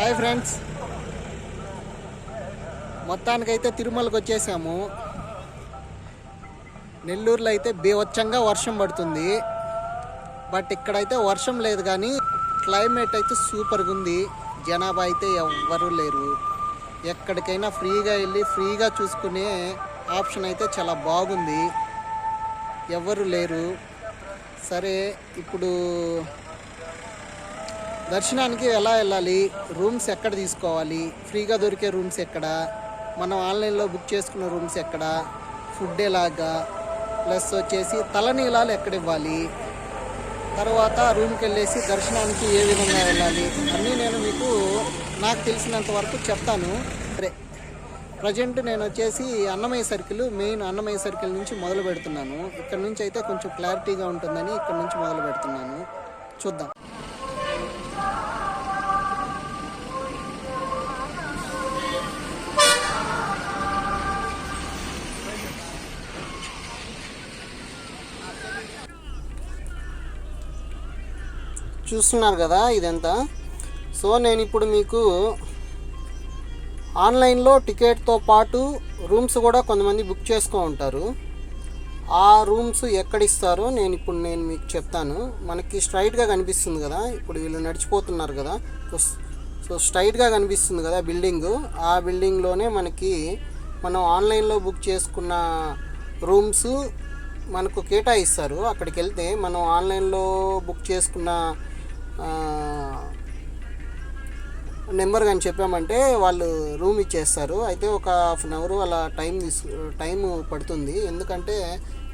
Hi friends, మొత్తానికైతే తిరుమలకి వచ్చేసాము. నెల్లూరులో అయితే బీభత్సంగా వర్షం పడుతుంది. బట్ ఇక్కడైతే వర్షం లేదు, కానీ క్లైమేట్ అయితే సూపర్గా ఉంది. జనాభా అయితే ఎవ్వరూ లేరు. ఎక్కడికైనా ఫ్రీగా వెళ్ళి ఫ్రీగా చూసుకునే ఆప్షన్ అయితే చాలా బాగుంది. ఎవ్వరు లేరు. సరే, ఇప్పుడు దర్శనానికి ఎలా వెళ్ళాలి, రూమ్స్ ఎక్కడ తీసుకోవాలి, ఫ్రీగా దొరికే రూమ్స్ ఎక్కడ, మనం ఆన్లైన్లో బుక్ చేసుకున్న రూమ్స్ ఎక్కడ, ఫుడ్ ఎలాగా, ప్లస్ వచ్చేసి తలనీలాలు ఎక్కడ ఇవ్వాలి, తర్వాత రూమ్కి వెళ్ళేసి దర్శనానికి ఏ విధంగా వెళ్ళాలి అన్నీ నేను మీకు నాకు తెలిసినంత వరకు చెప్తాను. సరే, ప్రజెంట్ నేను వచ్చేసి Annamayya circle, main Annamayya circle నుంచి మొదలు పెడుతున్నాను. ఇక్కడ నుంచి అయితే కొంచెం క్లారిటీగా ఉంటుందని ఇక్కడ నుంచి మొదలు పెడుతున్నాను. చూద్దాం. చూస్తున్నారు కదా ఇదంతా. సో నేను ఇప్పుడు మీకు ఆన్లైన్లో టికెట్తో పాటు రూమ్స్ కూడా కొంతమంది బుక్ చేసుకో ఉంటారు. ఆ రూమ్స్ ఎక్కడ ఇస్తారో నేను మీకు చెప్తాను. మనకి స్ట్రైట్గా కనిపిస్తుంది కదా, ఇప్పుడు వీళ్ళు నడిచిపోతున్నారు కదా, సో స్ట్రైట్గా కనిపిస్తుంది కదా బిల్డింగు. ఆ బిల్డింగ్లోనే మనం ఆన్లైన్లో బుక్ చేసుకున్న రూమ్స్ మనకు కేటాయిస్తారు. అక్కడికి వెళ్తే మనం ఆన్లైన్లో బుక్ చేసుకున్న నెంబర్ కానీ చెప్పామంటే వాళ్ళు రూమ్ ఇచ్చేస్తారు. అయితే ఒక హాఫ్ అన్ అవర్ అలా టైం పడుతుంది. ఎందుకంటే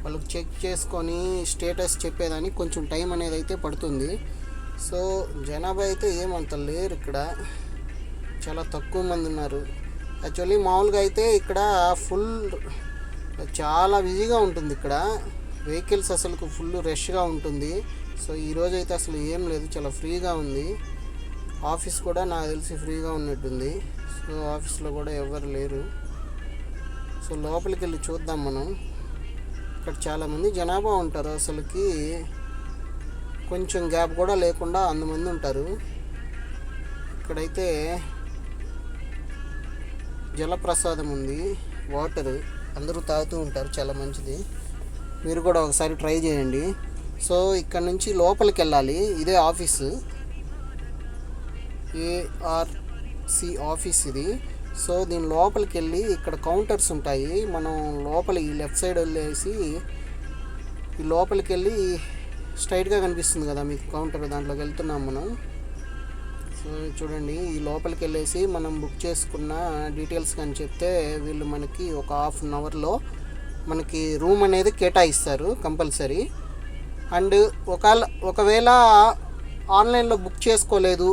వాళ్ళకి చెక్ చేసుకొని స్టేటస్ చెప్పేదానికి కొంచెం టైం అనేది అయితే పడుతుంది. సో జనాభా అయితే ఏమంత లేరు, ఇక్కడ చాలా తక్కువ మంది ఉన్నారు. యాక్చువల్లీ మామూలుగా అయితే ఇక్కడ చాలా బిజీగా ఉంటుంది. ఇక్కడ వెహికల్స్ అసలు ఫుల్ రష్గా ఉంటుంది. సో ఈరోజు అయితే అసలు ఏం లేదు, చాలా ఫ్రీగా ఉంది. ఆఫీస్ కూడా నాకు తెలిసి ఫ్రీగా ఉన్నట్టుంది. సో ఆఫీస్లో కూడా ఎవరు లేరు. సో లోపలికి వెళ్ళి చూద్దాం మనం. ఇక్కడ చాలామంది జనాభా ఉంటారు. అసలుకి కొంచెం గ్యాప్ కూడా లేకుండా అంతమంది ఉంటారు. ఇక్కడైతే జలప్రసాదం ఉంది, వాటర్ అందరూ తాగుతూ ఉంటారు, చాలా మంచిది. మీరు కూడా ఒకసారి ట్రై చేయండి. సో ఇక్కడ నుంచి లోపలికి వెళ్ళాలి. ఇదే ఆఫీసు, ఏఆర్సి ఆఫీస్ ఇది. సో దీని లోపలికి వెళ్ళి ఇక్కడ కౌంటర్స్ ఉంటాయి. మనం ఈ లెఫ్ట్ సైడ్ వెళ్ళేసి ఈ లోపలికి వెళ్ళి స్ట్రైట్గా కనిపిస్తుంది కదా మీకు కౌంటర్, దాంట్లోకి వెళ్తున్నాం మనం. సో చూడండి, ఈ లోపలికి వెళ్ళేసి మనం బుక్ చేసుకున్న డీటెయిల్స్ కానీ చెప్తే వీళ్ళు మనకి ఒక హాఫ్ అన్ అవర్లో మనకి రూమ్ అనేది కేటాయిస్తారు కంపల్సరీ. అండ్ ఒకవేళ ఆన్లైన్లో బుక్ చేసుకోలేదు,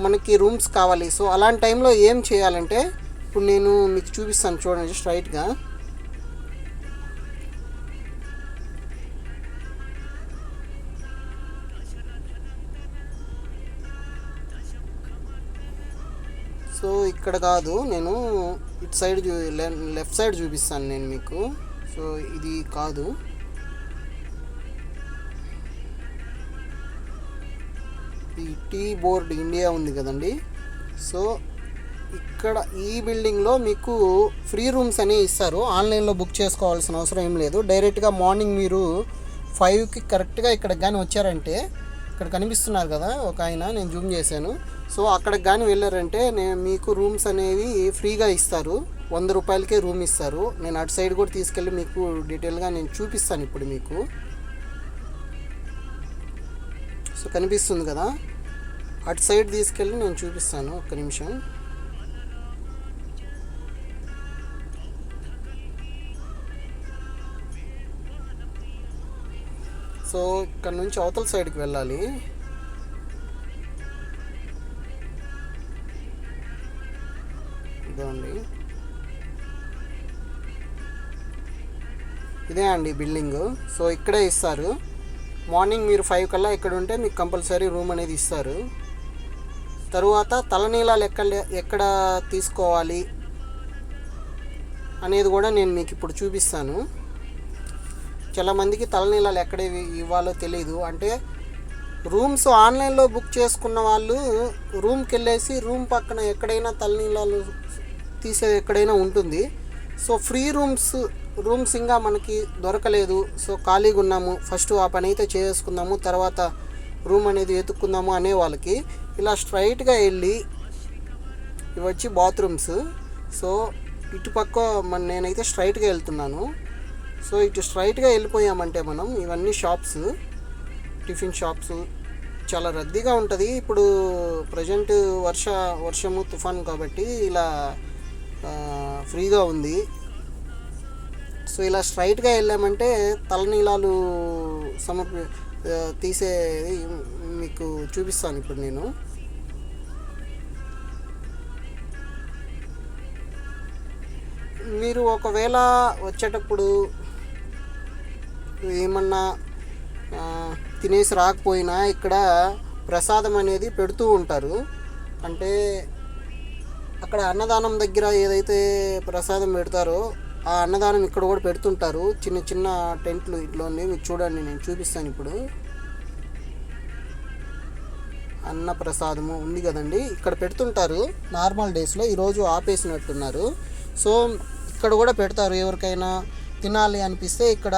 మనకి రూమ్స్ కావాలి. సో అలాంటి టైంలో ఏం చేయాలంటే ఇప్పుడు నేను మీకు చూపిస్తాను, చూడండి స్ట్రైట్గా. సో ఇక్కడ కాదు, నేను ఇటు సైడ్ లెఫ్ట్ సైడ్ చూపిస్తాను నేను మీకు. సో ఇది కాదు, ఈ టీ బోర్డ్ ఇండియా ఉంది కదండి. సో ఇక్కడ ఈ బిల్డింగ్లో మీకు ఫ్రీ రూమ్స్ అనేవి ఇస్తారు. ఆన్లైన్లో బుక్ చేసుకోవాల్సిన అవసరం ఏం లేదు. డైరెక్ట్గా మార్నింగ్ మీరు 5కి కరెక్ట్గా ఇక్కడికి కానీ వచ్చారంటే, ఇక్కడ కనిపిస్తున్నారు కదా ఒక ఆయన, నేను జూమ్ చేశాను. సో అక్కడికి కానీ వెళ్ళారంటే మీకు రూమ్స్ అనేవి ఫ్రీగా ఇస్తారు. 100 రూపాయలకే రూమ్ ఇస్తారు. నేను అటు సైడ్ కూడా తీసుకెళ్ళి మీకు డీటెయిల్గా నేను చూపిస్తాను ఇప్పుడు మీకు. సో కనిపిస్తుంది కదా, అటు సైడ్ తీసుకెళ్ళి నేను చూపిస్తాను, ఒక్క నిమిషం. సో ఇక్కడ నుంచి అవతల సైడ్కి వెళ్ళాలి. ఇదండి, ఇదే అండి బిల్డింగు. సో ఇక్కడే ఇస్తారు. మార్నింగ్ మీరు 5 కల్లా ఇక్కడ ఉంటే మీకు కంపల్సరీ రూమ్ అనేది ఇస్తారు. తరువాత తలనీలాలు ఎక్కడ తీసుకోవాలి అనేది కూడా నేను మీకు ఇప్పుడు చూపిస్తాను. చాలామందికి తలనీలాలు ఎక్కడ ఇవ్వాలో తెలియదు. అంటే రూమ్స్ ఆన్లైన్లో బుక్ చేసుకున్న వాళ్ళు రూమ్కి వెళ్ళేసి రూమ్ పక్కన ఎక్కడైనా తలనీలాలు తీసేది ఎక్కడైనా ఉంటుంది. సో ఫ్రీ రూమ్స్ ఇంకా మనకి దొరకలేదు, సో ఖాళీగా ఉన్నాము, ఫస్ట్ ఆ పని అయితే చేసుకుందాము, తర్వాత రూమ్ అనేది వెతుక్కుందాము అనే వాళ్ళకి ఇలా స్ట్రైట్గా వెళ్ళి ఇవి వచ్చి బాత్రూమ్స్. సో ఇటుపక్క నేనైతే స్ట్రైట్గా వెళ్తున్నాను. సో ఇటు స్ట్రైట్గా వెళ్ళిపోయామంటే మనం ఇవన్నీ షాప్స్, టిఫిన్ షాప్స్ చాలా రద్దీగా ఉంటుంది. ఇప్పుడు ప్రజెంట్ వర్షము తుఫాన్ కాబట్టి ఇలా ఫ్రీగా ఉంది. సో ఇలా స్ట్రైట్గా వెళ్ళామంటే తలనీలాలు తీసేది మీకు చూపిస్తాను ఇప్పుడు నేను. మీరు ఒకవేళ వచ్చేటప్పుడు ఏమన్నా తినేసి రాకపోయినా ఇక్కడ ప్రసాదం అనేది పెడుతూ ఉంటారు. అంటే అక్కడ అన్నదానం దగ్గర ఏదైతే ప్రసాదం పెడతారో ఆ అన్నదానం ఇక్కడ కూడా పెడుతుంటారు. చిన్న చిన్న టెంట్లు ఇట్లోనే మీకు చూడండి, నేను చూపిస్తాను ఇప్పుడు. అన్న ప్రసాదము ఉంది కదండి, ఇక్కడ పెడుతుంటారు నార్మల్ డేస్లో. ఈరోజు ఆపేసినట్టున్నారు. సో ఇక్కడ కూడా పెడతారు, ఎవరికైనా తినాలి అనిపిస్తే ఇక్కడ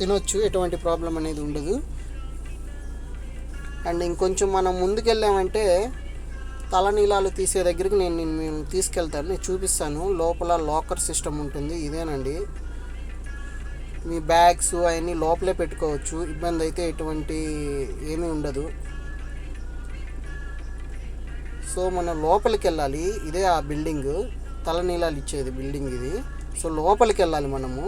తినొచ్చు, ఎటువంటి ప్రాబ్లం అనేది ఉండదు. అండ్ ఇంకొంచెం మనం ముందుకెళ్ళామంటే తలనీలాలు తీసే దగ్గరికి నేను తీసుకెళ్తాను, నేను చూపిస్తాను. లోపల లాకర్ సిస్టమ్ ఉంటుంది, ఇదేనండి. మీ బ్యాగ్స్ అవన్నీ లోపలే పెట్టుకోవచ్చు, ఇబ్బంది అయితే ఎటువంటి ఏమీ ఉండదు. సో మనం లోపలికి వెళ్ళాలి, ఇదే ఆ బిల్డింగ్, తలనీలాలు ఇచ్చేది బిల్డింగ్ ఇది. సో లోపలికి వెళ్ళాలి మనము.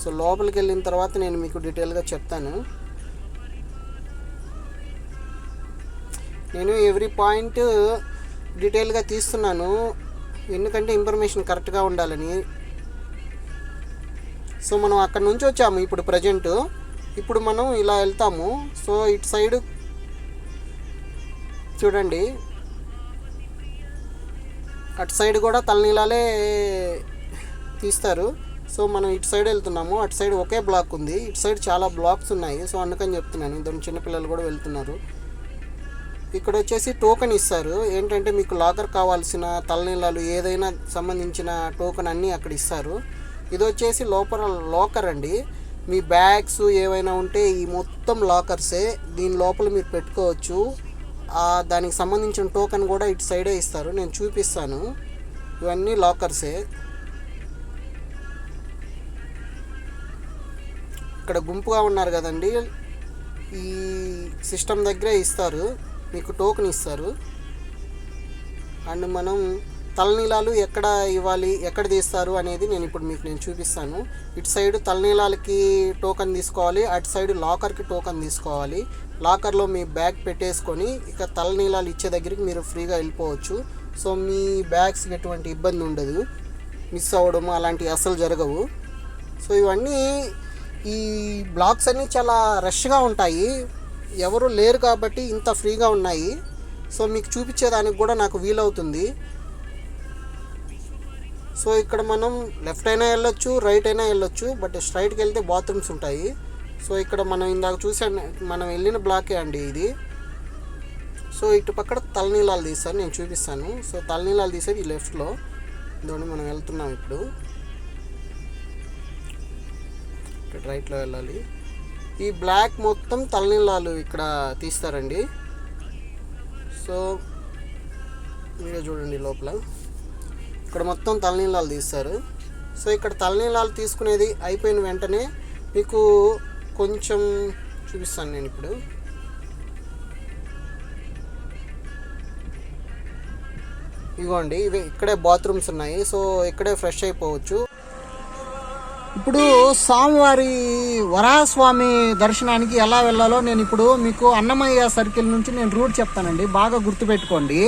సో లోపలికి వెళ్ళిన తర్వాత నేను మీకు డీటెయిల్గా చెప్తాను. నేను ఎవ్రీ పాయింట్ డీటెయిల్గా తీస్తున్నాను, ఎందుకంటే ఇన్ఫర్మేషన్ కరెక్ట్గా ఉండాలని. సో మనం అక్కడ నుంచి వచ్చాము ఇప్పుడు ప్రజెంట్. ఇప్పుడు మనం ఇలా వెళ్తాము. సో ఇటు సైడ్ చూడండి, అటు సైడ్ కూడా తలనీలాలే తీస్తారు. సో మనం ఇటు సైడ్ వెళ్తున్నాము, అటు సైడ్ ఒకే బ్లాక్ ఉంది, ఇటు సైడ్ చాలా బ్లాక్స్ ఉన్నాయి. సో అందుకని చెప్తున్నాను, ఇద్దరు చిన్నపిల్లలు కూడా వెళ్తున్నారు. ఇక్కడ వచ్చేసి టోకెన్ ఇస్తారు, ఏంటంటే మీకు లాకర్ కావాల్సిన తలనీలాలు ఏదైనా సంబంధించిన టోకెన్ అన్నీ అక్కడ ఇస్తారు. ఇది వచ్చేసి లోపల లాకర్ అండి. మీ బ్యాగ్స్ ఏవైనా ఉంటే ఈ మొత్తం లాకర్సే, దీని లోపల మీరు పెట్టుకోవచ్చు. దానికి సంబంధించిన టోకెన్ కూడా ఇటు సైడే ఇస్తారు, నేను చూపిస్తాను. ఇవన్నీ లాకర్సే. ఇక్కడ గుంపుగా ఉన్నారు కదండి, ఈ సిస్టమ్ దగ్గరే ఇస్తారు, మీకు టోకెన్ ఇస్తారు. అండ్ మనం తలనీలాలు ఎక్కడ ఇవ్వాలి, ఎక్కడ తీస్తారు అనేది నేను చూపిస్తాను. ఇటు సైడ్ తలనీలాలకి టోకెన్ తీసుకోవాలి, అటు సైడ్ లాకర్కి టోకెన్ తీసుకోవాలి. లాకర్లో మీ బ్యాగ్ పెట్టేసుకొని ఇక తలనీలాలు ఇచ్చే దగ్గరికి మీరు ఫ్రీగా వెళ్ళిపోవచ్చు. సో మీ బ్యాగ్స్కి ఎటువంటి ఇబ్బంది ఉండదు, మిస్ అవ్వడం అలాంటివి అస్సలు జరగవు. సో ఇవన్నీ ఈ బ్లాక్స్ అన్నీ చాలా రష్గా ఉంటాయి, ఎవరు లేరు కాబట్టి ఇంత ఫ్రీగా ఉన్నాయి. సో మీకు చూపించేదానికి కూడా నాకు వీలవుతుంది. సో ఇక్కడ మనం లెఫ్ట్ అయినా వెళ్ళొచ్చు, రైట్ అయినా వెళ్ళొచ్చు, బట్ స్ట్రైట్కి వెళ్తే బాత్రూమ్స్ ఉంటాయి. సో ఇక్కడ మనం ఇందాక మనం వెళ్ళిన బ్లాకే అండి ఇది. సో ఇటు పక్కన తలనీలాలు తీస్తారు, నేను చూపిస్తాను. సో తలనీలాలు తీసేది ఈ లెఫ్ట్లో, ఇదిగోండి మనం వెళ్తున్నాం ఇప్పుడు. ఇక్కడ రైట్లో వెళ్ళాలి. ఈ బ్లాక్ మొత్తం తలనీలాలు ఇక్కడ తీస్తారండి. సో మీరే చూడండి లోపల, ఇక్కడ మొత్తం తలనీలాలు తీస్తారు. సో ఇక్కడ తలనీలాలు తీసుకునేది అయిపోయిన వెంటనే మీకు కొంచెం చూపిస్తాను నేను ఇప్పుడు. ఇదిగోండి, ఇవి ఇక్కడే బాత్రూమ్స్ ఉన్నాయి. సో ఇక్కడే ఫ్రెష్ అయిపోవచ్చు. ఇప్పుడు స్వామివారి వరాహస్వామి దర్శనానికి ఎలా వెళ్ళాలో నేను ఇప్పుడు మీకు అన్నమయ్య సర్కిల్ నుంచి నేను రూట్ చెప్తానండి, బాగా గుర్తుపెట్టుకోండి.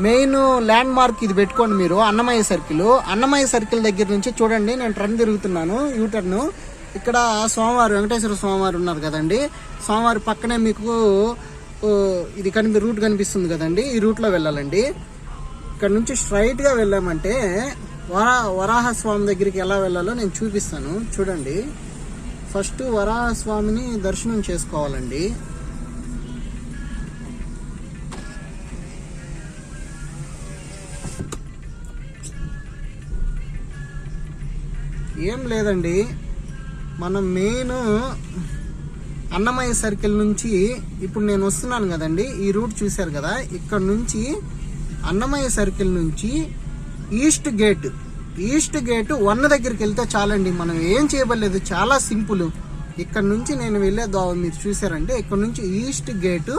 మెయిన్ ల్యాండ్ మార్క్ ఇది పెట్టుకోండి మీరు, అన్నమయ్య సర్కిల్ దగ్గర నుంచి చూడండి, నేను టర్న్ తిరుగుతున్నాను, యూటర్న్. ఇక్కడ స్వామివారు వెంకటేశ్వర స్వామివారు ఉన్నారు కదండి, స్వామివారి పక్కనే మీకు ఇది రూట్ కనిపిస్తుంది కదండి, ఈ రూట్లో వెళ్ళాలండి. ఇక్కడ నుంచి స్ట్రైట్గా వెళ్ళామంటే వరాహస్వామి దగ్గరికి ఎలా వెళ్ళాలో నేను చూపిస్తాను. చూడండి, ఫస్ట్ వరాహస్వామిని దర్శనం చేసుకోవాలండి. ఏం లేదండి, మనం మెయిన్ అన్నమయ్య సర్కిల్ నుంచి ఇప్పుడు నేను వస్తున్నాను కదండి, ఈ రూట్ చూశారు కదా, ఇక్కడ నుంచి అన్నమయ్య సర్కిల్ నుంచి ఈస్ట్ గేట్ 1 దగ్గరికి వెళ్తే చాలండి. మనం ఏం చేయబడలేదు, చాలా సింపుల్. ఇక్కడ నుంచి నేను వెళ్ళే దారి మీరు చూసారంటే, ఇక్కడ నుంచి ఈస్ట్ గేట్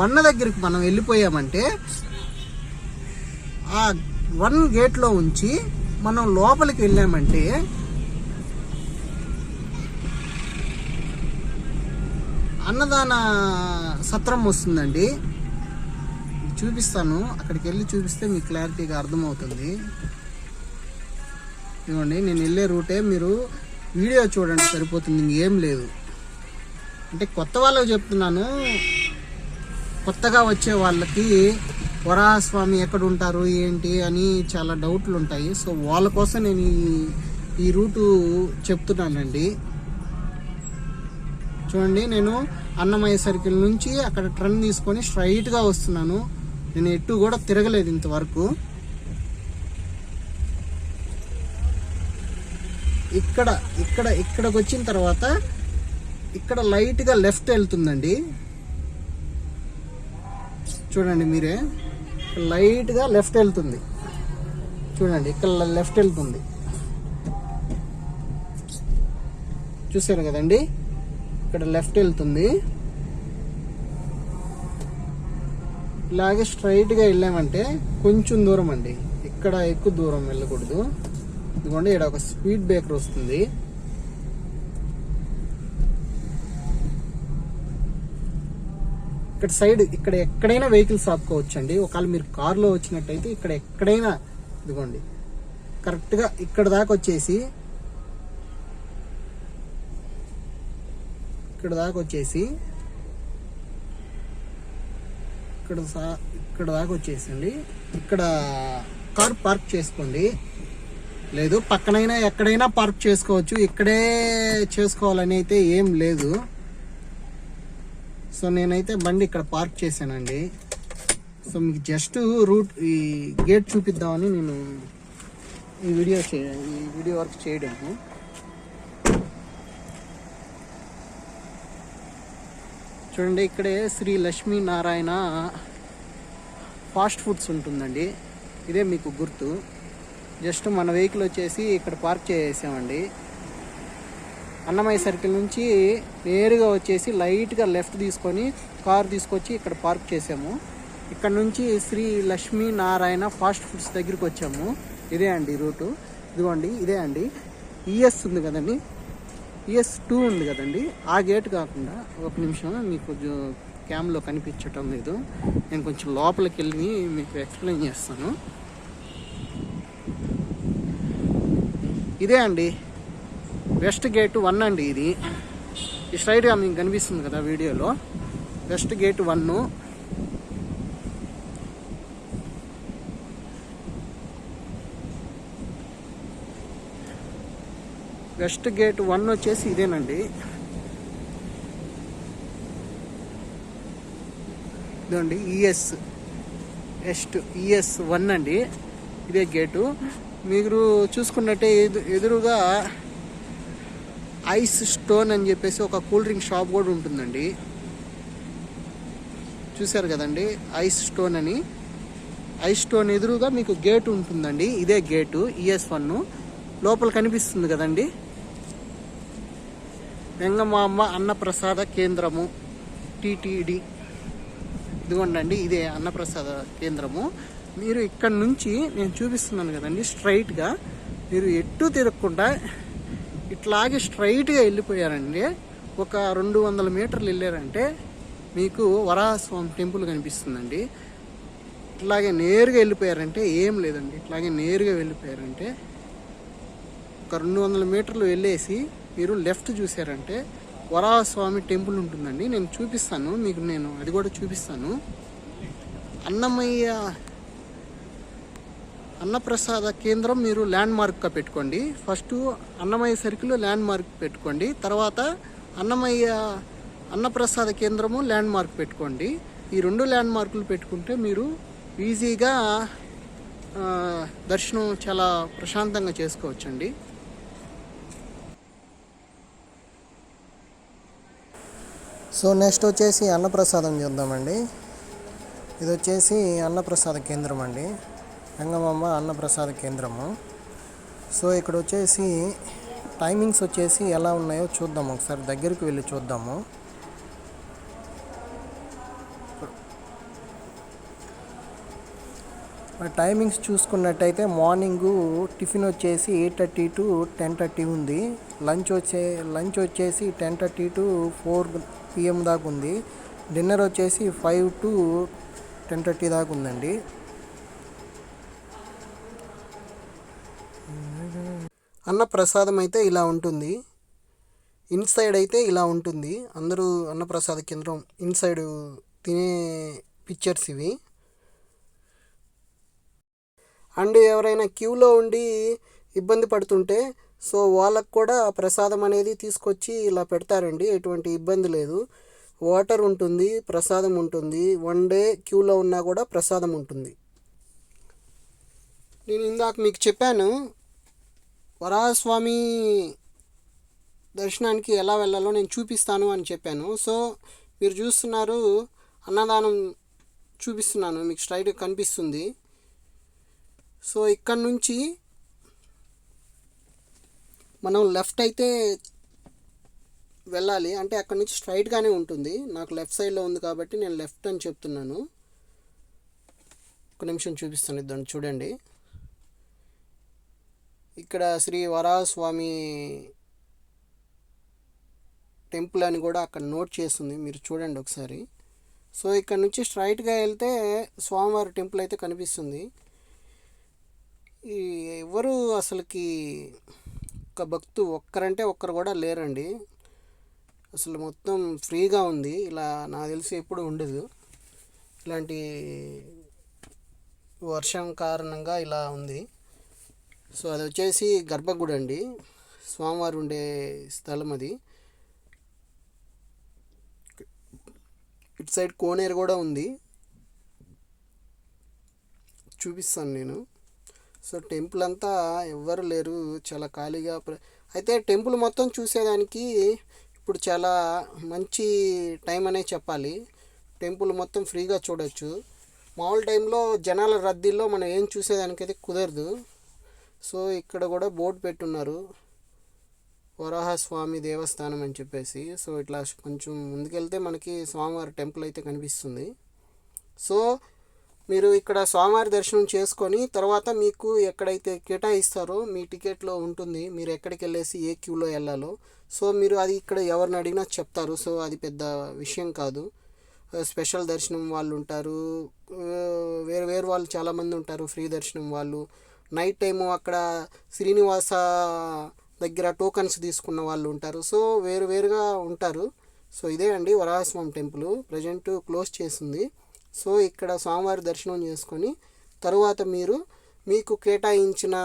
1 దగ్గరికి మనం వెళ్ళిపోయామంటే ఆ 1 గేట్లో ఉంచి మనం లోపలికి వెళ్ళామంటే అన్నదాన సత్రం వస్తుందండి. చూపిస్తాను, అక్కడికి వెళ్ళి చూపిస్తే మీకు క్లారిటీగా అర్థమవుతుంది. ఇవ్వండి, నేను వెళ్ళే రూటే, మీరు వీడియో చూడండి సరిపోతుంది, ఇంకేం లేదు. అంటే కొత్త వాళ్ళకి చెప్తున్నాను, కొత్తగా వచ్చే వాళ్ళకి వరాహస్వామి ఎక్కడ ఉంటారు ఏంటి అని చాలా డౌట్లు ఉంటాయి. సో వాళ్ళ కోసం నేను ఈ రూటు చెప్తున్నానండి. చూడండి, నేను అన్నమయ్య సర్కిల్ నుంచి అక్కడ ట్రన్ తీసుకొని స్ట్రైట్గా వస్తున్నాను. నేను ఎటు కూడా తిరగలేదు ఇంతవరకు. ఇక్కడికి వచ్చిన తర్వాత ఇక్కడ లైట్గా లెఫ్ట్ వెళ్తుందండి. చూడండి మీరే, లైట్గా లెఫ్ట్ వెళ్తుంది. చూడండి, ఇక్కడ లెఫ్ట్ వెళ్తుంది, చూసారు కదండి, ఇక్కడ లెఫ్ట్ వెళ్తుంది. ఇలాగే స్ట్రైట్గా వెళ్ళామంటే కొంచెం దూరం అండి, ఇక్కడ ఎక్కువ దూరం వెళ్ళకూడదు. ఇదిగోండి, ఇక్కడ ఒక స్పీడ్ బ్రేకర్ వస్తుంది. ఇక్కడ సైడ్ ఇక్కడ ఎక్కడైనా వెహికల్స్ ఆపుకోవచ్చు అండి. ఒకవేళ మీరు కారులో వచ్చినట్టయితే ఇక్కడ ఎక్కడైనా, ఇదిగోండి కరెక్ట్గా ఇక్కడ దాకా వచ్చేసి ఇక్కడ దాకా వచ్చేసండి, ఇక్కడ కార్ పార్క్ చేసుకోండి. లేదు పక్కనైనా ఎక్కడైనా పార్క్ చేసుకోవచ్చు, ఇక్కడే చేసుకోవాలని అయితే ఏం లేదు. సో నేనైతే బండి ఇక్కడ పార్క్ చేశానండి. సో మీకు జస్ట్ రూట్ ఈ గేట్ చూపిద్దామని నేను ఈ వీడియో వర్క్ చేయడము. చూడండి, ఇక్కడే శ్రీ లక్ష్మీ నారాయణ ఫాస్ట్ ఫుడ్స్ ఉంటుందండి. ఇదే మీకు గుర్తు. జస్ట్ మన వెహికల్ వచ్చేసి ఇక్కడ పార్క్ చేసామండి. అన్నమయ్య సర్కిల్ నుంచి నేరుగా వచ్చేసి లైట్గా లెఫ్ట్ తీసుకొని కార్ తీసుకొచ్చి ఇక్కడ పార్క్ చేసాము. ఇక్కడ నుంచి శ్రీ లక్ష్మీ నారాయణ ఫాస్ట్ ఫుడ్స్ దగ్గరికి వచ్చాము. ఇదే అండి రూటు. ఇదిగోండి, ఇదే అండి ఈఎస్ ఉంది కదండి, ES2 ఉంది కదండి, ఆ గేట్ కాకుండా, ఒక నిమిషం మీకు క్యామ్లో కనిపించటం లేదు, నేను కొంచెం లోపలికి వెళ్ళి మీకు ఎక్స్ప్లెయిన్ చేస్తాను. ఇదే అండి వెస్ట్ గేట్ 1 అండి. ఇది స్ట్రైట్గా మీకు కనిపిస్తుంది కదా వీడియోలో, వెస్ట్ గేట్ 1. వెస్ట్ గేట్ 1 వచ్చేసి ఇదేనండి. ఇదండి ES1 అండి, ఇదే గేటు. మీరు చూసుకున్నట్టే ఎదురుగా ఐస్ స్టోన్ అని చెప్పేసి ఒక కూల్ డ్రింక్ షాప్ కూడా ఉంటుందండి. చూసారు కదండి, ఐస్ స్టోన్ అని. ఐస్ స్టోన్ ఎదురుగా మీకు గేట్ ఉంటుందండి, ఇదే గేటు ES1. లోపల కనిపిస్తుంది కదండి, వెంగమాంబ అన్నప్రసాద కేంద్రము TTD. ఇదిగోండి, ఇదే అన్నప్రసాద కేంద్రము. మీరు ఇక్కడ నుంచి నేను చూపిస్తున్నాను కదండి, స్ట్రైట్గా మీరు ఎటు తిరగకుండా ఇట్లాగే స్ట్రైట్గా వెళ్ళిపోయారండి. ఒక 200 మీటర్లు వెళ్ళారంటే మీకు వరాహస్వామి టెంపుల్ కనిపిస్తుందండి. ఇట్లాగే నేరుగా వెళ్ళిపోయారంటే ఏం లేదండి, ఇట్లాగే నేరుగా వెళ్ళిపోయారంటే ఒక 200 మీటర్లు వెళ్ళేసి మీరు లెఫ్ట్ చూసారంటే వరాహస్వామి టెంపుల్ ఉంటుందండి. నేను చూపిస్తాను మీకు, నేను అది కూడా చూపిస్తాను. అన్నప్రసాద కేంద్రం మీరు ల్యాండ్ మార్క్గా పెట్టుకోండి. First Annamayya circle land mark పెట్టుకోండి, తర్వాత అన్నప్రసాద కేంద్రము ల్యాండ్ మార్క్ పెట్టుకోండి. ఈ 2 ల్యాండ్ మార్కులు పెట్టుకుంటే మీరు ఈజీగా దర్శనం చాలా ప్రశాంతంగా చేసుకోవచ్చండి. సో నెక్స్ట్ వచ్చేసి అన్నప్రసాదం చూద్దామండి. ఇది వచ్చేసి అన్నప్రసాద కేంద్రం అండి, వెంగమాంబ అన్నప్రసాద కేంద్రము. సో ఇక్కడ వచ్చేసి టైమింగ్స్ వచ్చేసి ఎలా ఉన్నాయో చూద్దాము, ఒకసారి దగ్గరికి వెళ్ళి చూద్దాము. టైమింగ్స్ చూసుకున్నట్టయితే మార్నింగు టిఫిన్ వచ్చేసి 8:30 to 10:30 ఉంది. లంచ్ వచ్చేసి 10:30 to 4 PM దాకా ఉంది. డిన్నర్ వచ్చేసి 5 to 10:30 దాకా ఉందండి. అన్నప్రసాదం అయితే ఇలా ఉంటుంది, ఇన్సైడ్ అయితే ఇలా ఉంటుంది. అందరూ అన్నప్రసాద కేంద్రం ఇన్సైడ్ తినే పిక్చర్స్ ఇవి. అండ్ ఎవరైనా క్యూలో ఉండి ఇబ్బంది పడుతుంటే సో వాళ్ళకు కూడా ప్రసాదం అనేది తీసుకొచ్చి ఇలా పెడతారండి, ఎటువంటి ఇబ్బంది లేదు. వాటర్ ఉంటుంది, ప్రసాదం ఉంటుంది. 1 day క్యూలో ఉన్నా కూడా ప్రసాదం ఉంటుంది. నేను ఇందాక మీకు చెప్పాను వరాహస్వామి దర్శనానికి ఎలా వెళ్ళాలో నేను చూపిస్తాను అని చెప్పాను. సో మీరు చూస్తున్నారు, అన్నదానం చూపిస్తున్నాను, మీకు స్ట్రైట్గా కనిపిస్తుంది. సో ఇక్కడ నుంచి మనం లెఫ్ట్ అయితే వెళ్ళాలి, అంటే అక్కడ నుంచి స్ట్రైట్గానే ఉంటుంది. నాకు లెఫ్ట్ సైడ్లో ఉంది కాబట్టి నేను లెఫ్ట్ అని చెప్తున్నాను. ఒక నిమిషం చూపిస్తాను, ఇద్దండి చూడండి. ఇక్కడ శ్రీ వరాహస్వామి టెంపుల్ అని కూడా అక్కడ నోట్ చేస్తుంది, మీరు చూడండి ఒకసారి. సో ఇక్కడ నుంచి స్ట్రైట్గా వెళ్తే స్వామివారి టెంపుల్ అయితే కనిపిస్తుంది. ఎవరు అసలుకి ఒక భక్తు ఒక్కరంటే ఒక్కరు కూడా లేరండి, అసలు మొత్తం ఫ్రీగా ఉంది. ఇలా నాకు తెలిసి ఎప్పుడు ఉండదు, ఇలాంటి వర్షం కారణంగా ఇలా ఉంది. సో అది వచ్చేసి గర్భగుడి అండి, స్వామివారు ఉండే స్థలం అది. ఇటు సైడ్ కోనేరు కూడా ఉంది, చూపిస్తాను నేను. సో టెంపుల్ అంతా ఎవ్వరు లేరు, చాలా ఖాళీగా. అయితే టెంపుల్ మొత్తం చూసేదానికి ఇప్పుడు చాలా మంచి టైం అనే చెప్పాలి. టెంపుల్ మొత్తం ఫ్రీగా చూడొచ్చు. మామూలు టైంలో జనాల రద్దీలో మనం ఏం చూసేదానికైతే కుదరదు. సో ఇక్కడ కూడా బోర్డు పెట్టున్నారు, వరాహస్వామి దేవస్థానం అని చెప్పేసి. సో ఇట్లా కొంచెం ముందుకెళ్తే మనకి స్వామివారి టెంపుల్ అయితే కనిపిస్తుంది. సో మీరు ఇక్కడ స్వామివారి దర్శనం చేసుకొని తర్వాత మీకు ఎక్కడైతే కేటాయిస్తారో మీ టికెట్లో ఉంటుంది, మీరు ఎక్కడికి వెళ్ళేసి ఏ క్యూలో వెళ్ళాలో. సో మీరు అది ఇక్కడ ఎవరిని అడిగినా చెప్తారు. సో అది పెద్ద విషయం కాదు. స్పెషల్ దర్శనం వాళ్ళు ఉంటారు, వేరు వాళ్ళు చాలామంది ఉంటారు, ఫ్రీ దర్శనం వాళ్ళు. నైట్ టైము అక్కడ శ్రీనివాస దగ్గర టోకన్స్ తీసుకున్న వాళ్ళు ఉంటారు. సో వేరుగా ఉంటారు. సో ఇదే అండి వరాహస్వామి టెంపుల్, ప్రజెంట్ క్లోజ్ చేసింది. సో ఇక్కడ స్వామివారి దర్శనం చేసుకొని తరువాత మీరు మీకు కేటాయించిన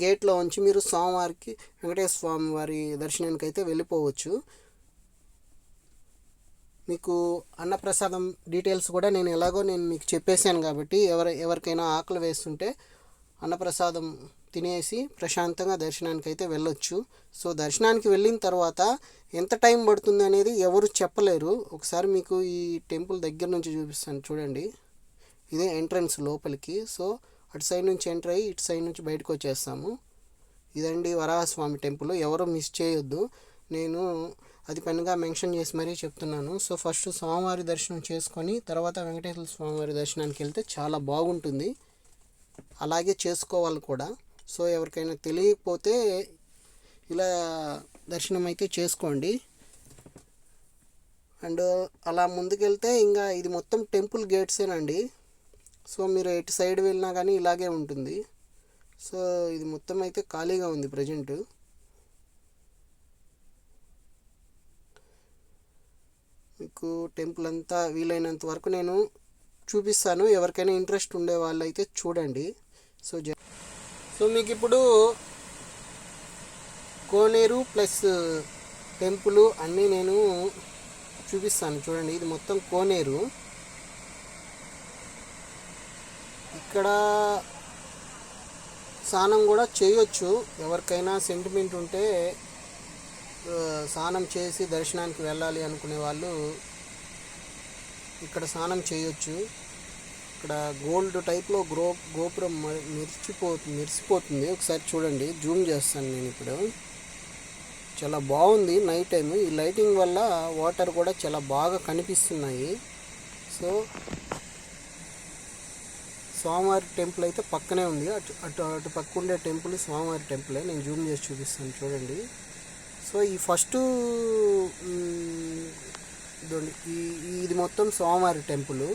గేట్లో ఉంచి మీరు స్వామివారికి వెంకటేశ్వర స్వామి వారి దర్శనానికి అయితే వెళ్ళిపోవచ్చు. మీకు అన్నప్రసాదం డీటెయిల్స్ కూడా నేను మీకు చెప్పేశాను కాబట్టి ఎవరికైనా ఆకలి వేస్తుంటే అన్నప్రసాదం తినేసి ప్రశాంతంగా దర్శనానికి అయితే వెళ్ళొచ్చు. సో దర్శనానికి వెళ్ళిన తర్వాత ఎంత టైం పడుతుంది అనేది ఎవరు చెప్పలేరు. ఒకసారి మీకు ఈ టెంపుల్ దగ్గర నుంచి చూపిస్తాను చూడండి. ఇదే ఎంట్రన్స్ లోపలికి. సో అటు సైడ్ నుంచి ఎంటర్ అయ్యి ఇటు సైడ్ నుంచి బయటకు వచ్చేస్తాము. ఇదండి వరాహస్వామి టెంపుల్, ఎవరు మిస్ చేయొద్దు. నేను అది పనిగా మెన్షన్ చేసి మరీ చెప్తున్నాను. సో ఫస్ట్ స్వామివారి దర్శనం చేసుకొని తర్వాత వెంకటేశ్వర స్వామివారి దర్శనానికి వెళ్తే చాలా బాగుంటుంది, అలాగే చేసుకోవాలి కూడా. సో ఎవరికైనా తెలియకపోతే ఇలా దర్శనం అయితే చేసుకోండి. అండ్ అలా ముందుకెళ్తే ఇంకా ఇది మొత్తం టెంపుల్ గేట్సేనండి. సో మీరు ఎటు సైడ్ వెళ్ళినా కానీ ఇలాగే ఉంటుంది. సో ఇది మొత్తం అయితే ఖాళీగా ఉంది ప్రజెంట్. మీకు టెంపుల్ అంతా వీలైనంత వరకు నేను చూపిస్తాను, ఎవరికైనా ఇంట్రెస్ట్ ఉండే వాళ్ళు అయితే చూడండి. సో మీకు ఇప్పుడు కోనేరు ప్లస్ టెంపుల్ అన్నీ నేను చూపిస్తాను చూడండి. ఇది మొత్తం కోనేరు. ఇక్కడ స్నానం కూడా చేయొచ్చు, ఎవరికైనా సెంటిమెంట్ ఉంటే స్నానం చేసి దర్శనానికి వెళ్ళాలి అనుకునే వాళ్ళు ఇక్కడ స్నానం చేయొచ్చు. ఇక్కడ గోల్డ్ టైప్లో గోపురం మెరిసిపోతుంది. ఒకసారి చూడండి, జూమ్ చేస్తాను నేను ఇప్పుడు. చాలా బాగుంది నైట్ టైం. ఈ లైటింగ్ వల్ల వాటర్ కూడా చాలా బాగా కనిపిస్తున్నాయి. సో స్వామివారి టెంపుల్ అయితే పక్కనే ఉంది. అటు పక్క ఉండే టెంపుల్ స్వామివారి టెంపులే. నేను జూమ్ చేసి చూపిస్తాను చూడండి. సో ఈ ఫస్ట్ ఇది మొత్తం స్వామివారి టెంపుల్.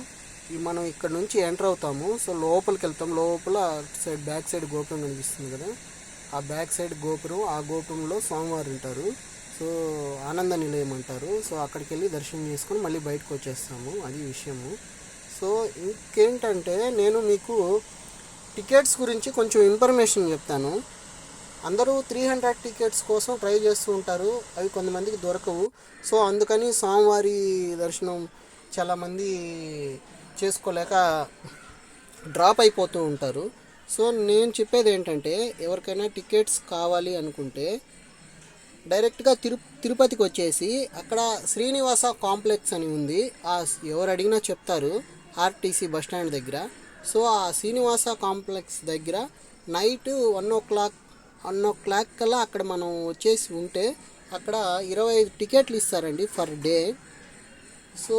మనం ఇక్కడ నుంచి ఎంటర్ అవుతాము. సో లోపలికి వెళ్తాం. లోపల సైడ్ బ్యాక్ సైడ్ గోపురం కనిపిస్తుంది కదా, ఆ బ్యాక్ సైడ్ గోపురం, ఆ గోపురంలో స్వామివారు ఉంటారు. సో ఆనంద నిలయం అంటారు. సో అక్కడికి వెళ్ళి దర్శనం చేసుకొని మళ్ళీ బయటకు వచ్చేస్తాము. అది విషయము. సో ఇంకేంటంటే నేను మీకు టికెట్స్ గురించి కొంచెం ఇన్ఫర్మేషన్ చెప్తాను. అందరూ 300 టికెట్స్ కోసం ట్రై చేస్తూ ఉంటారు. అవి కొంతమందికి దొరకవు. సో అందుకని స్వామివారి దర్శనం చాలామంది చేసుకోలేక డ్రాప్ అయిపోతూ ఉంటారు. సో నేను చెప్పేది ఏంటంటే, ఎవరికైనా టికెట్స్ కావాలి అనుకుంటే డైరెక్ట్గా తిరుపతికి వచ్చేసి అక్కడ శ్రీనివాస కాంప్లెక్స్ అని ఉంది. ఎవరు అడిగినా చెప్తారు, ఆర్టీసీ బస్టాండ్ దగ్గర. సో ఆ శ్రీనివాస కాంప్లెక్స్ దగ్గర నైట్ 1 o'clock కల్లా అక్కడ మనం వచ్చేసి ఉంటే అక్కడ 25 టికెట్లు ఇస్తారండి ఫర్ డే. సో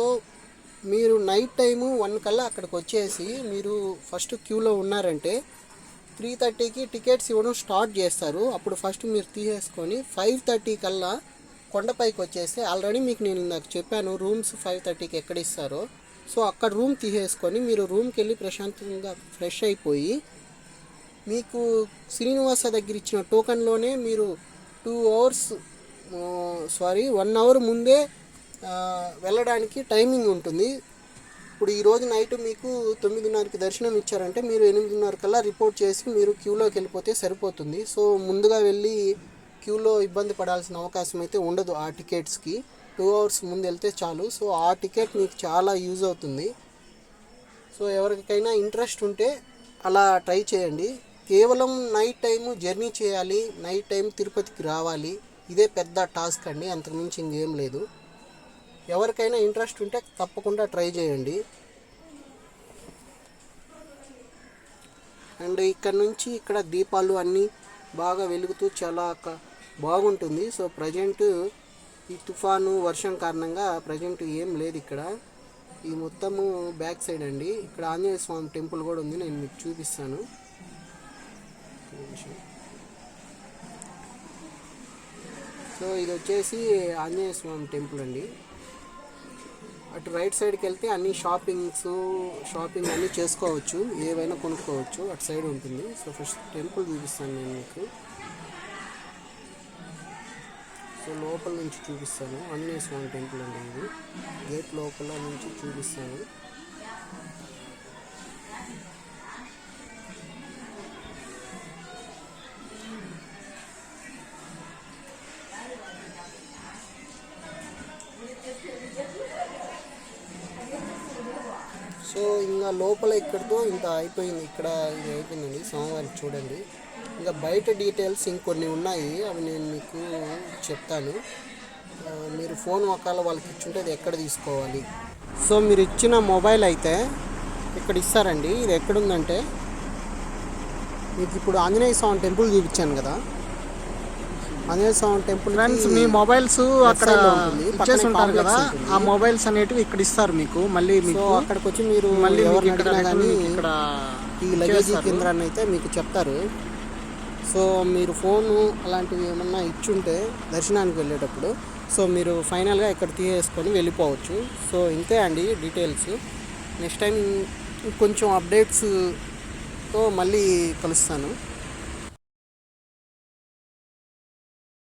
మీరు నైట్ టైము 1 కల్లా అక్కడికి వచ్చేసి మీరు ఫస్ట్ క్యూలో ఉన్నారంటే 3:30కి టికెట్స్ ఇవ్వడం స్టార్ట్ చేస్తారు. అప్పుడు ఫస్ట్ మీరు తీసేసుకొని 5:30 కల్లా కొండపైకి వచ్చేస్తే, ఆల్రెడీ మీకు నేను ఇందాక చెప్పాను రూమ్స్ 5:30కి ఎక్కడ ఇస్తారో. సో అక్కడ రూమ్ తీసేసుకొని మీరు రూమ్కి వెళ్ళి ప్రశాంతంగా ఫ్రెష్ అయిపోయి, మీకు శ్రీనివాస దగ్గర ఇచ్చిన టోకన్లోనే మీరు 1 అవర్ ముందే వెళ్ళడానికి టైమింగ్ ఉంటుంది. ఇప్పుడు ఈరోజు నైట్ మీకు 9:30కి దర్శనం ఇచ్చారంటే మీరు 8:30 కల్లా రిపోర్ట్ చేసి మీరు క్యూలోకి వెళ్ళిపోతే సరిపోతుంది. సో ముందుగా వెళ్ళి క్యూలో ఇబ్బంది పడాల్సిన అవకాశం అయితే ఉండదు. ఆ టికెట్స్కి 2 hours ముందు వెళ్తే చాలు. సో ఆ టికెట్ మీకు చాలా యూజ్ అవుతుంది. సో ఎవరికైనా ఇంట్రెస్ట్ ఉంటే అలా ట్రై చేయండి. కేవలం నైట్ టైము జర్నీ చేయాలి, నైట్ టైం తిరుపతికి రావాలి, ఇదే పెద్ద టాస్క్ అండి, అంతకుమించి ఇంకేం లేదు. ఎవరికైనా ఇంట్రెస్ట్ ఉంటే తప్పకుండా ట్రై చేయండి. అండ్ ఇక్కడ నుంచి ఇక్కడ దీపాలు అన్నీ బాగా వెలుగుతూ చాలా బాగుంటుంది. సో ప్రజెంట్ ఈ తుఫాను వర్షం కారణంగా ప్రజెంట్ ఏం లేదు ఇక్కడ. ఈ మొత్తము బ్యాక్ సైడ్ అండి. ఇక్కడ ఆంజనేయ స్వామి టెంపుల్ కూడా ఉంది, నేను మీకు చూపిస్తాను. సో ఇది వచ్చేసి ఆంజనేయ స్వామి టెంపుల్ అండి. అటు రైట్ సైడ్కి వెళ్తే అన్ని షాపింగ్ అన్నీ చేసుకోవచ్చు, ఏవైనా కొనుక్కోవచ్చు. అటు సైడ్ ఉంటుంది. సో ఫస్ట్ టెంపుల్ చూపిస్తాను నేను మీకు. సో లోపల నుంచి చూపిస్తాను. ఆంజనేయ స్వామి టెంపుల్ అండి ఇది. గేట్ లోపల నుంచి చూపిస్తాను. సో ఇంకా లోపల ఇక్కడితో ఇంత అయిపోయింది. ఇక్కడ ఇది అయిపోయిందండి స్వామివారికి చూడండి. ఇంకా బయట డీటెయిల్స్ ఇంకొన్ని ఉన్నాయి, అవి నేను మీకు చెప్తాను. మీరు ఫోన్ ఒకవేళ వాళ్ళకి ఇచ్చుంటే అది ఎక్కడ తీసుకోవాలి. సో మీరు ఇచ్చిన మొబైల్ అయితే ఇక్కడ ఇస్తారండి. ఇది ఎక్కడుందంటే, మీకు ఇప్పుడు ఆంజనేయ స్వామి టెంపుల్ చూపించాను కదా, ఆంజనేయ స్వామి టెంపుల్ ఫ్రెండ్స్ మీ మొబైల్స్ అక్కడ ఇచ్చేసి ఉంటారు కదా, ఆ మొబైల్స్ అనేటివి ఇక్కడ ఇస్తారు మీకు. మళ్ళీ మీకు అక్కడికి వచ్చి మీరు మళ్ళీ ఇక్కడ ఈ లగేజీ కేంద్రాన్ని అయితే మీకు చెప్తారు. సో మీరు ఫోను అలాంటివి ఏమన్నా ఇచ్చుంటే దర్శనానికి వెళ్ళేటప్పుడు, సో మీరు ఫైనల్గా ఇక్కడ తీసేసుకొని వెళ్ళిపోవచ్చు. సో ఇంతే అండి డీటెయిల్స్. నెక్స్ట్ టైం కొంచెం అప్డేట్స్తో మళ్ళీ కలుస్తాను.